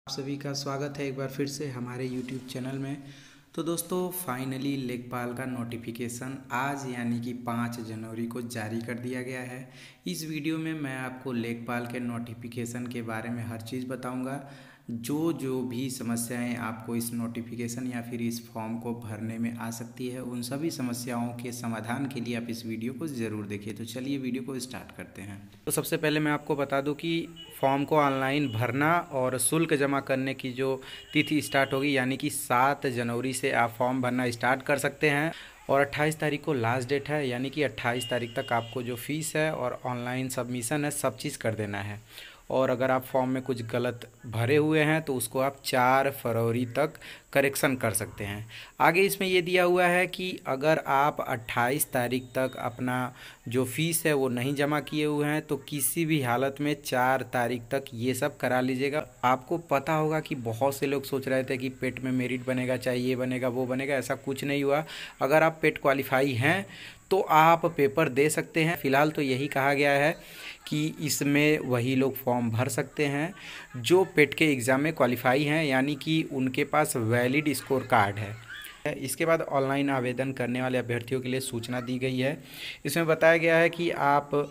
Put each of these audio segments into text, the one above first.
आप सभी का स्वागत है एक बार फिर से हमारे यूट्यूब चैनल में। तो दोस्तों फाइनली लेखपाल का नोटिफिकेशन आज यानी कि 5 जनवरी को जारी कर दिया गया है। इस वीडियो में मैं आपको लेखपाल के नोटिफिकेशन के बारे में हर चीज़ बताऊंगा। जो भी समस्याएं आपको इस नोटिफिकेशन या फिर इस फॉर्म को भरने में आ सकती है, उन सभी समस्याओं के समाधान के लिए आप इस वीडियो को ज़रूर देखिए। तो चलिए वीडियो को स्टार्ट करते हैं। तो सबसे पहले मैं आपको बता दूं कि फॉर्म को ऑनलाइन भरना और शुल्क जमा करने की जो तिथि स्टार्ट होगी यानी कि 7 जनवरी से आप फॉर्म भरना स्टार्ट कर सकते हैं और 28 तारीख को लास्ट डेट है, यानी कि 28 तारीख तक आपको जो फीस है और ऑनलाइन सबमिशन है सब चीज़ कर देना है। और अगर आप फॉर्म में कुछ गलत भरे हुए हैं तो उसको आप 4 फरवरी तक करेक्शन कर सकते हैं। आगे इसमें ये दिया हुआ है कि अगर आप 28 तारीख तक अपना जो फीस है वो नहीं जमा किए हुए हैं तो किसी भी हालत में 4 तारीख तक ये सब करा लीजिएगा। आपको पता होगा कि बहुत से लोग सोच रहे थे कि पेट में मेरिट बनेगा, चाहे ये बनेगा वो बनेगा, ऐसा कुछ नहीं हुआ। अगर आप पेट क्वालिफाई हैं तो आप पेपर दे सकते हैं। फ़िलहाल तो यही कहा गया है कि इसमें वही लोग फॉर्म भर सकते हैं जो पेट के एग्ज़ाम में क्वालिफाई हैं, यानी कि उनके पास वैलिड स्कोर कार्ड है। इसके बाद ऑनलाइन आवेदन करने वाले अभ्यर्थियों के लिए सूचना दी गई है। इसमें बताया गया है कि आप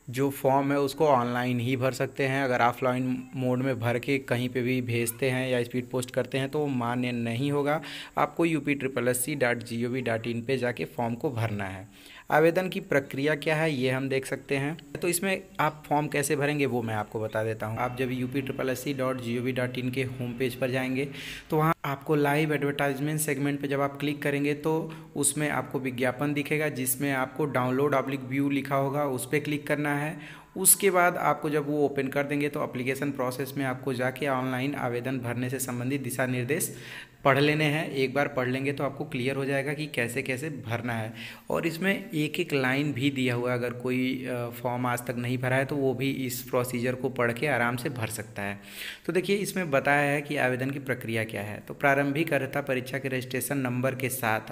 जो फॉर्म है उसको ऑनलाइन ही भर सकते हैं। अगर ऑफलाइन मोड में भर के कहीं पे भी भेजते हैं या स्पीड पोस्ट करते हैं तो मान्य नहीं होगा। आपको upSSC.gov.in पे जाके फॉर्म को भरना है। आवेदन की प्रक्रिया क्या है ये हम देख सकते हैं। तो इसमें आप फॉर्म कैसे भरेंगे वो मैं आपको बता देता हूँ। आप जब upSSC.gov.in के होम पेज पर जाएंगे तो वहाँ आपको लाइव एडवर्टाइजमेंट सेगमेंट पे जब आप क्लिक करेंगे तो उसमें आपको विज्ञापन दिखेगा जिसमें आपको डाउनलोड/व्यू लिखा होगा, उस पर क्लिक करना है। उसके बाद आपको जब वो ओपन कर देंगे तो एप्लीकेशन प्रोसेस में आपको जाके ऑनलाइन आवेदन भरने से संबंधित दिशा निर्देश पढ़ लेने हैं। एक बार पढ़ लेंगे तो आपको क्लियर हो जाएगा कि कैसे कैसे भरना है। और इसमें एक एक लाइन भी दिया हुआ है, अगर कोई फॉर्म आज तक नहीं भरा है तो वो भी इस प्रोसीजर को पढ़ के आराम से भर सकता है। तो देखिए इसमें बताया है कि आवेदन की प्रक्रिया क्या है। तो प्रारंभिक अर्हता परीक्षा के रजिस्ट्रेशन नंबर के साथ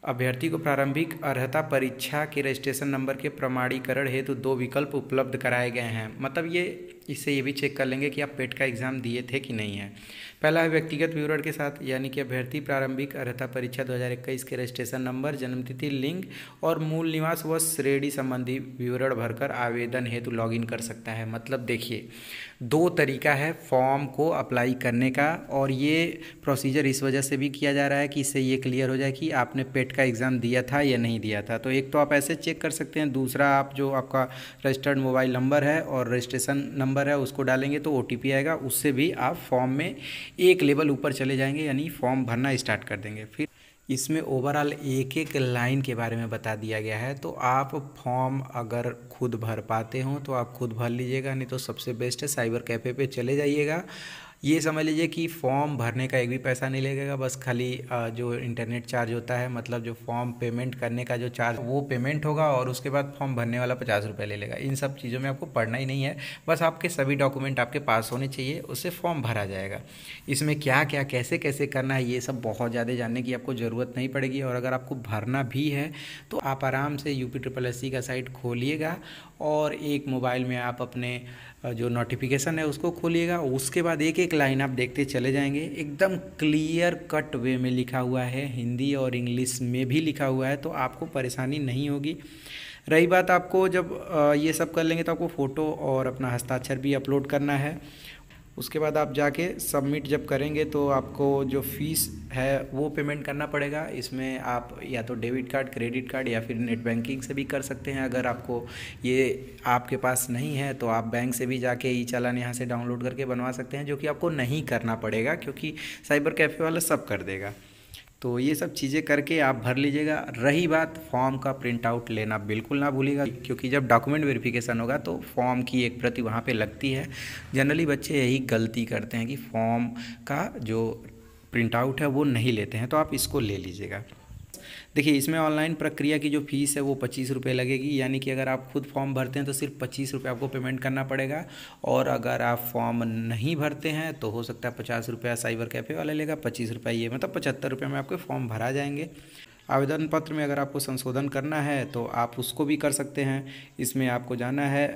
अभ्यर्थी को प्रारंभिक अर्हता परीक्षा के रजिस्ट्रेशन नंबर के प्रमाणीकरण हेतु 2 विकल्प उपलब्ध कराए गए हैं। मतलब इससे ये भी चेक कर लेंगे कि आप पेट का एग्ज़ाम दिए थे कि नहीं है। पहला है व्यक्तिगत विवरण के साथ, यानी कि अभ्यर्थी प्रारंभिक अर्हता परीक्षा 2021 के रजिस्ट्रेशन नंबर, जन्मतिथि, लिंग और मूल निवास व श्रेणी संबंधी विवरण भरकर आवेदन हेतु लॉगिन कर सकता है। मतलब देखिए 2 तरीका है फॉर्म को अप्लाई करने का, और ये प्रोसीजर इस वजह से भी किया जा रहा है कि इससे ये क्लियर हो जाए कि आपने पेट का एग्ज़ाम दिया था या नहीं दिया था। तो एक तो आप ऐसे चेक कर सकते हैं, दूसरा आप जो आपका रजिस्टर्ड मोबाइल नंबर है और रजिस्ट्रेशन नंबर है उसको डालेंगे तो OTP आएगा, उससे भी आप फॉर्म में एक लेवल ऊपर चले जाएंगे, यानी फॉर्म भरना स्टार्ट कर देंगे। फिर इसमें ओवरऑल एक एक लाइन के बारे में बता दिया गया है। तो आप फॉर्म अगर खुद भर पाते हो तो आप खुद भर लीजिएगा, नहीं तो सबसे बेस्ट है साइबर कैफ़े पे चले जाइएगा। ये समझ लीजिए कि फॉर्म भरने का एक भी पैसा नहीं लगेगा, बस खाली जो इंटरनेट चार्ज होता है, मतलब जो फॉर्म पेमेंट करने का जो चार्ज वो पेमेंट होगा, और उसके बाद फॉर्म भरने वाला 50 रुपये ले लेगा। इन सब चीज़ों में आपको पढ़ना ही नहीं है, बस आपके सभी डॉक्यूमेंट आपके पास होने चाहिए, उससे फॉर्म भरा जाएगा। इसमें क्या क्या कैसे कैसे करना है ये सब बहुत ज़्यादा जानने की आपको ज़रूरत नहीं पड़ेगी। और अगर आपको भरना भी है तो आप आराम से upSSC का साइट खोलिएगा और एक मोबाइल में आप अपने जो नोटिफिकेशन है उसको खोलिएगा। उसके बाद एक एक लाइन आप देखते चले जाएंगे, एकदम क्लियर कट वे में लिखा हुआ है, हिंदी और इंग्लिश में भी लिखा हुआ है, तो आपको परेशानी नहीं होगी। रही बात आपको जब ये सब कर लेंगे तो आपको फ़ोटो और अपना हस्ताक्षर भी अपलोड करना है। उसके बाद आप जाके सबमिट जब करेंगे तो आपको जो फीस है वो पेमेंट करना पड़ेगा। इसमें आप या तो डेबिट कार्ड, क्रेडिट कार्ड या फिर नेट बैंकिंग से भी कर सकते हैं। अगर आपको ये आपके पास नहीं है तो आप बैंक से भी जाके ई-चालान यहाँ से डाउनलोड करके बनवा सकते हैं, जो कि आपको नहीं करना पड़ेगा क्योंकि साइबर कैफ़े वाला सब कर देगा। तो ये सब चीज़ें करके आप भर लीजिएगा। रही बात फॉर्म का प्रिंट आउट लेना बिल्कुल ना भूलिएगा, क्योंकि जब डॉक्यूमेंट वेरिफिकेशन होगा तो फॉर्म की एक प्रति वहाँ पे लगती है। जनरली बच्चे यही गलती करते हैं कि फॉर्म का जो प्रिंट आउट है वो नहीं लेते हैं, तो आप इसको ले लीजिएगा। देखिए इसमें ऑनलाइन प्रक्रिया की जो फीस है वो 25 रुपये लगेगी, यानी कि अगर आप खुद फॉर्म भरते हैं तो सिर्फ 25 रुपये आपको पेमेंट करना पड़ेगा। और अगर आप फॉर्म नहीं भरते हैं तो हो सकता है 50 रुपया साइबर कैफ़े वाला लेगा, 25 रुपये ये मतलब 75 रुपये में आपके फॉर्म भरा जाएंगे। आवेदन पत्र में अगर आपको संशोधन करना है तो आप उसको भी कर सकते हैं। इसमें आपको जाना है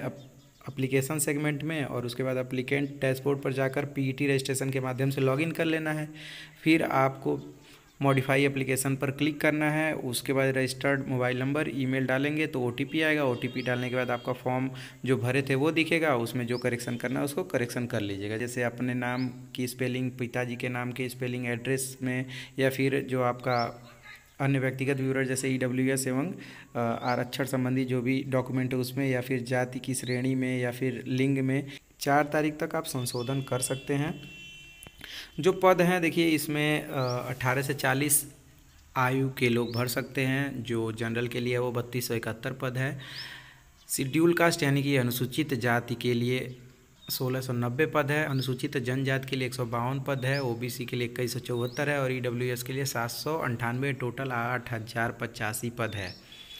एप्लीकेशन सेगमेंट में और उसके बाद एप्लीकेंट डैशबोर्ड पर जाकर पीईटी रजिस्ट्रेशन के माध्यम से लॉगिन कर लेना है। फिर आपको मॉडिफाई एप्लीकेशन पर क्लिक करना है। उसके बाद रजिस्टर्ड मोबाइल नंबर, ईमेल डालेंगे तो ओटीपी आएगा। ओटीपी डालने के बाद आपका फॉर्म जो भरे थे वो दिखेगा, उसमें जो करेक्शन करना है उसको करेक्शन कर लीजिएगा। जैसे अपने नाम की स्पेलिंग, पिताजी के नाम की स्पेलिंग, एड्रेस में, या फिर जो आपका अन्य व्यक्तिगत विवरण जैसे ईडब्ल्यूएस एवं आरक्षण संबंधी जो भी डॉक्यूमेंट है उसमें, या फिर जाति की श्रेणी में, या फिर लिंग में 4 तारीख तक आप संशोधन कर सकते हैं। जो पद हैं देखिए इसमें 18 से 40 आयु के लोग भर सकते हैं। जो जनरल के लिए है वो 3271 पद है। शेड्यूल कास्ट यानी कि अनुसूचित जाति के लिए 1690 पद है। अनुसूचित जनजाति के लिए 152 पद है। ओबीसी के लिए 2174 है और ईडब्ल्यूएस के लिए 798, टोटल 8085 पद है।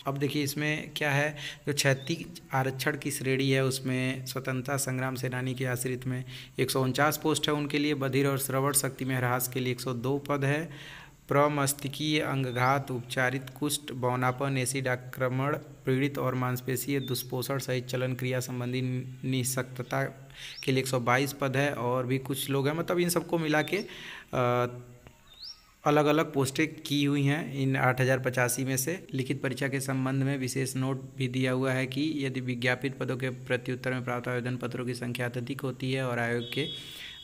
अब देखिए इसमें क्या है, जो क्षैतिज आरक्षण की श्रेणी है उसमें स्वतंत्रता संग्राम सेनानी के आश्रित में 149 पोस्ट है उनके लिए। बधिर और श्रवण शक्ति में ह्रास के लिए 102 पद है। प्रमस्तिष्कीय अंगघात, उपचारित कुष्ठ, बौनापन, एसिड आक्रमण पीड़ित और मांसपेशीय दुष्पोषण सहित चलन क्रिया संबंधी निःशक्तता के लिए 122 पद है। और भी कुछ लोग हैं, मतलब इन सबको मिला के अलग अलग पोस्टें की हुई हैं इन 8085 में से। लिखित परीक्षा के संबंध में विशेष नोट भी दिया हुआ है कि यदि विज्ञापित पदों के प्रत्युत्तर में प्राप्त आवेदन पत्रों की संख्या अत्यधिक होती है और आयोग के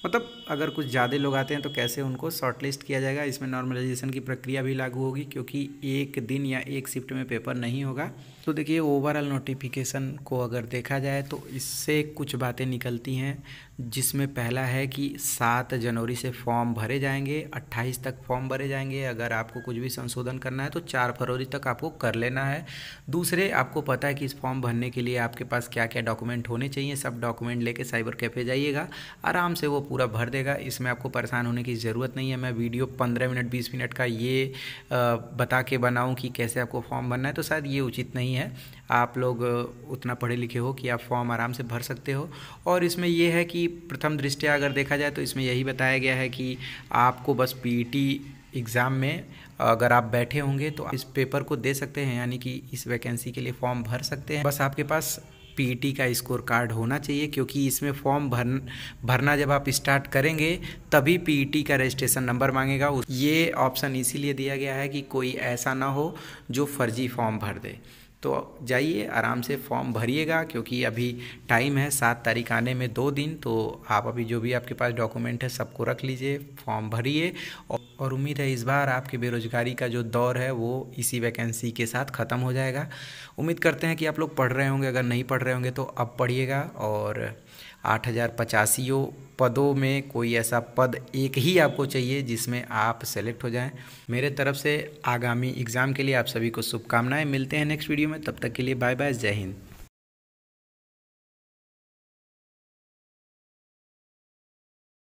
मतलब अगर कुछ ज़्यादा लोग आते हैं तो कैसे उनको शॉर्टलिस्ट किया जाएगा। इसमें नॉर्मलाइजेशन की प्रक्रिया भी लागू होगी क्योंकि एक दिन या एक शिफ्ट में पेपर नहीं होगा। तो देखिए ओवरऑल नोटिफिकेशन को अगर देखा जाए तो इससे कुछ बातें निकलती हैं, जिसमें पहला है कि 7 जनवरी से फॉर्म भरे जाएंगे, 28 तक फॉर्म भरे जाएंगे। अगर आपको कुछ भी संशोधन करना है तो 4 फरवरी तक आपको कर लेना है। दूसरे, आपको पता है कि इस फॉर्म भरने के लिए आपके पास क्या क्या डॉक्यूमेंट होने चाहिए। सब डॉक्यूमेंट लेके साइबर कैफ़े जाइएगा, आराम से वो पूरा भर देगा। इसमें आपको परेशान होने की ज़रूरत नहीं है। मैं वीडियो 15 मिनट 20 मिनट का ये बता के बनाऊँ कि कैसे आपको फॉर्म भरना है तो शायद ये उचित नहीं है। आप लोग उतना पढ़े लिखे हो कि आप फॉर्म आराम से भर सकते हो। और इसमें यह है कि प्रथम दृष्टया अगर देखा जाए तो इसमें यही बताया गया है कि आपको बस पीईटी एग्ज़ाम में अगर आप बैठे होंगे तो इस पेपर को दे सकते हैं, यानी कि इस वैकेंसी के लिए फॉर्म भर सकते हैं। बस आपके पास पीईटी का स्कोर कार्ड होना चाहिए, क्योंकि इसमें फॉर्म भरना जब आप स्टार्ट करेंगे तभी पीईटी का रजिस्ट्रेशन नंबर मांगेगा। ये ऑप्शन इसीलिए दिया गया है कि कोई ऐसा ना हो जो फर्जी फॉर्म भर दे। तो जाइए आराम से फॉर्म भरिएगा, क्योंकि अभी टाइम है 7 तारीख आने में 2 दिन। तो आप अभी जो भी आपके पास डॉक्यूमेंट है सबको रख लीजिए, फॉर्म भरिए। और उम्मीद है इस बार आपकी बेरोजगारी का जो दौर है वो इसी वैकेंसी के साथ ख़त्म हो जाएगा। उम्मीद करते हैं कि आप लोग पढ़ रहे होंगे, अगर नहीं पढ़ रहे होंगे तो अब पढ़िएगा। और 8085 पदों में कोई ऐसा पद एक ही आपको चाहिए जिसमें आप सेलेक्ट हो जाएं। मेरे तरफ से आगामी एग्ज़ाम के लिए आप सभी को शुभकामनाएं। मिलते हैं नेक्स्ट वीडियो में, तब तक के लिए बाय बाय, जय हिंद।